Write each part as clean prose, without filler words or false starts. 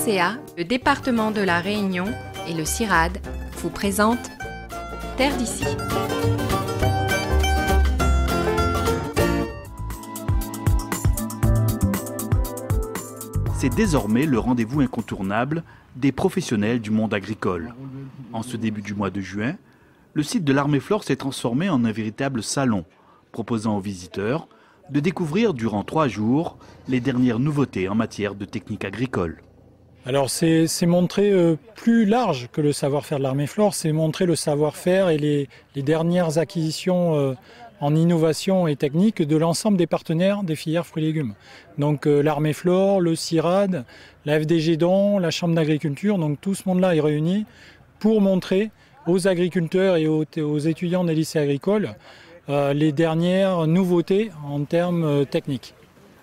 FCA, le département de la Réunion et le CIRAD vous présentent Terre d'ici. C'est désormais le rendez-vous incontournable des professionnels du monde agricole. En ce début du mois de juin, le site de l'Armée-Flore s'est transformé en un véritable salon, proposant aux visiteurs de découvrir durant 3 jours les dernières nouveautés en matière de technique agricole. Alors c'est montrer plus large que le savoir-faire de l'Armée-Flore, c'est montrer le savoir-faire et les dernières acquisitions en innovation et technique de l'ensemble des partenaires des filières fruits et légumes. Donc l'Armée-Flore, le CIRAD, la FDG Don, la Chambre d'agriculture, donc tout ce monde-là est réuni pour montrer aux agriculteurs et aux étudiants des lycées agricoles les dernières nouveautés en termes techniques.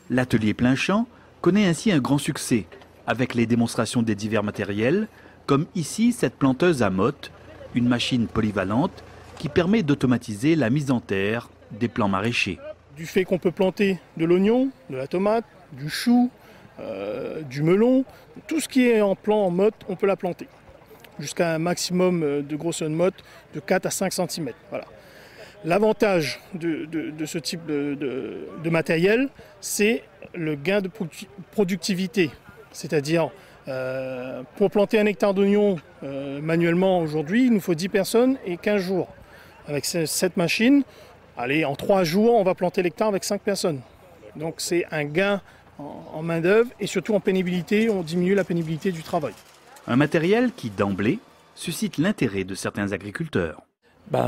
L'atelier plein champ connaît ainsi un grand succès, avec les démonstrations des divers matériels, comme ici cette planteuse à motte, une machine polyvalente qui permet d'automatiser la mise en terre des plants maraîchers. Du fait qu'on peut planter de l'oignon, de la tomate, du chou, du melon, tout ce qui est en plan en motte, on peut la planter. Jusqu'à un maximum de grosseur de motte de 4 à 5 cm. Voilà. L'avantage de ce type de matériel, c'est le gain de productivité. C'est-à-dire, pour planter 1 hectare d'oignons manuellement aujourd'hui, il nous faut 10 personnes et 15 jours. Avec cette machine, allez, en 3 jours, on va planter l'hectare avec 5 personnes. Donc c'est un gain en main-d'œuvre et surtout en pénibilité, on diminue la pénibilité du travail. Un matériel qui, d'emblée, suscite l'intérêt de certains agriculteurs.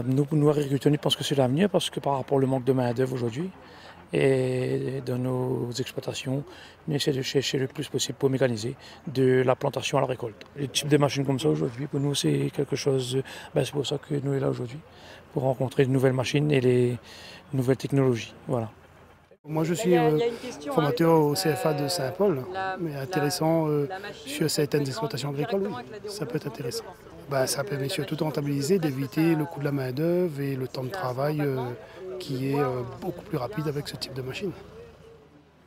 Nous agriculteurs, nous pensons que c'est l'avenir parce que par rapport au manque de main-d'œuvre aujourd'hui et dans nos exploitations, nous essayons de chercher le plus possible pour mécaniser de la plantation à la récolte. Les types de machines comme ça aujourd'hui, pour nous, c'est quelque chose. C'est pour ça que nous sommes là aujourd'hui, pour rencontrer de nouvelles machines et les nouvelles technologies. Voilà. Moi, je suis formateur au CFA de Saint-Paul, mais intéressant sur certaines exploitations agricoles, oui, ça peut être intéressant. Ça permet surtout de rentabiliser, d'éviter le coût de la main-d'œuvre et le temps de travail qui est beaucoup plus rapide avec ce type de machine.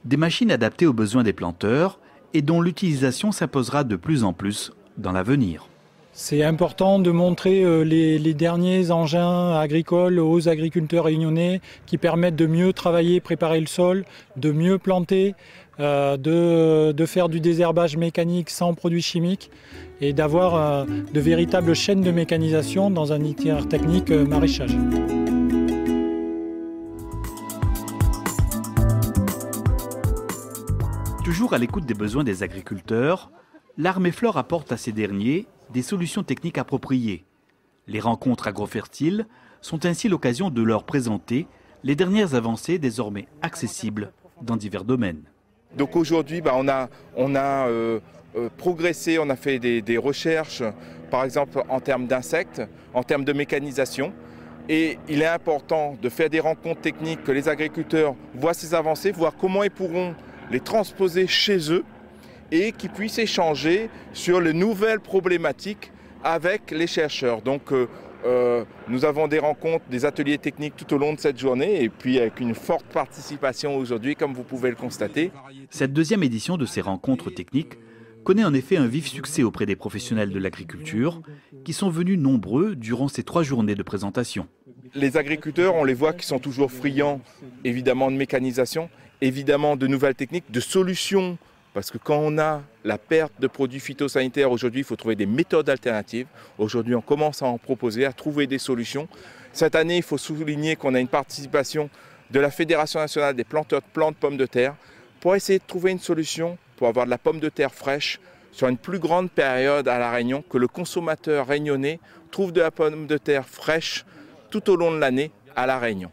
Des machines adaptées aux besoins des planteurs et dont l'utilisation s'imposera de plus en plus dans l'avenir. C'est important de montrer les derniers engins agricoles aux agriculteurs réunionnais qui permettent de mieux travailler, préparer le sol, de mieux planter, de faire du désherbage mécanique sans produits chimiques et d'avoir de véritables chaînes de mécanisation dans un itinéraire technique maraîchage. Toujours à l'écoute des besoins des agriculteurs, l'Armée-Flore apporte à ces derniers des solutions techniques appropriées. Les rencontres agrofertiles sont ainsi l'occasion de leur présenter les dernières avancées désormais accessibles dans divers domaines. Donc aujourd'hui, on a progressé, on a fait des recherches, par exemple en termes d'insectes, en termes de mécanisation. Et il est important de faire des rencontres techniques, que les agriculteurs voient ces avancées, voir comment ils pourront les transposer chez eux et qu'ils puissent échanger sur les nouvelles problématiques avec les chercheurs. Donc nous avons des rencontres, des ateliers techniques tout au long de cette journée et puis avec une forte participation aujourd'hui, comme vous pouvez le constater. Cette deuxième édition de ces rencontres techniques connaît en effet un vif succès auprès des professionnels de l'agriculture qui sont venus nombreux durant ces 3 journées de présentation. Les agriculteurs, on les voit qui sont toujours friands évidemment de mécanisation, évidemment de nouvelles techniques, de solutions. Parce que quand on a la perte de produits phytosanitaires, aujourd'hui, il faut trouver des méthodes alternatives. Aujourd'hui, on commence à en proposer, à trouver des solutions. Cette année, il faut souligner qu'on a une participation de la Fédération nationale des planteurs de plantes pommes de terre pour essayer de trouver une solution pour avoir de la pomme de terre fraîche sur une plus grande période à La Réunion, que le consommateur réunionnais trouve de la pomme de terre fraîche tout au long de l'année à La Réunion.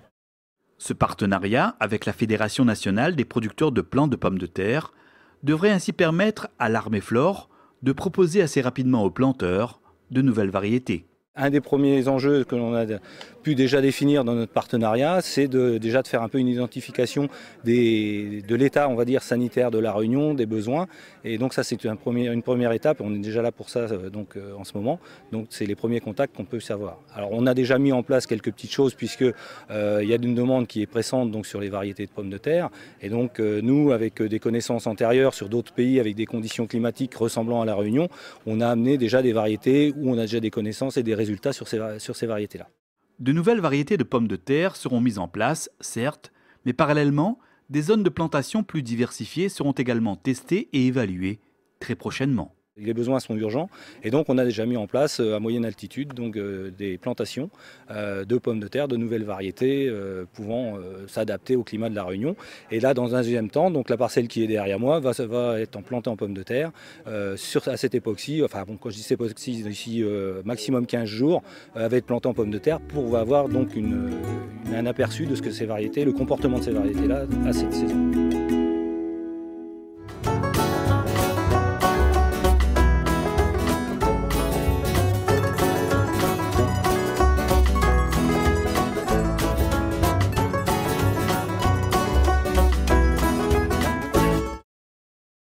Ce partenariat avec la Fédération nationale des producteurs de plants de pommes de terre devrait ainsi permettre à l'Armée-Flore de proposer assez rapidement aux planteurs de nouvelles variétés. Un des premiers enjeux que l'on a pu déjà définir dans notre partenariat, c'est déjà de faire un peu une identification de l'état, on va dire, sanitaire de la Réunion, des besoins. Et donc ça, c'est une première étape. On est déjà là pour ça en ce moment. Donc c'est les premiers contacts qu'on peut savoir. Alors on a déjà mis en place quelques petites choses puisque il y a une demande qui est pressante donc, sur les variétés de pommes de terre. Et donc nous, avec des connaissances antérieures sur d'autres pays avec des conditions climatiques ressemblant à la Réunion, on a amené déjà des variétés où on a déjà des connaissances et des résultats sur ces variétés-là. De nouvelles variétés de pommes de terre seront mises en place, certes, mais parallèlement, des zones de plantation plus diversifiées seront également testées et évaluées très prochainement. Les besoins sont urgents et donc on a déjà mis en place à moyenne altitude donc, des plantations de pommes de terre, de nouvelles variétés pouvant s'adapter au climat de la Réunion. Et là dans un deuxième temps, donc la parcelle qui est derrière moi va être plantée en pommes de terre à cette époque-ci, enfin bon, quand je dis cette époque-ci, d'ici maximum 15 jours, va être plantée en pommes de terre pour avoir donc un aperçu de ce que ces variétés, le comportement de ces variétés-là à cette saison.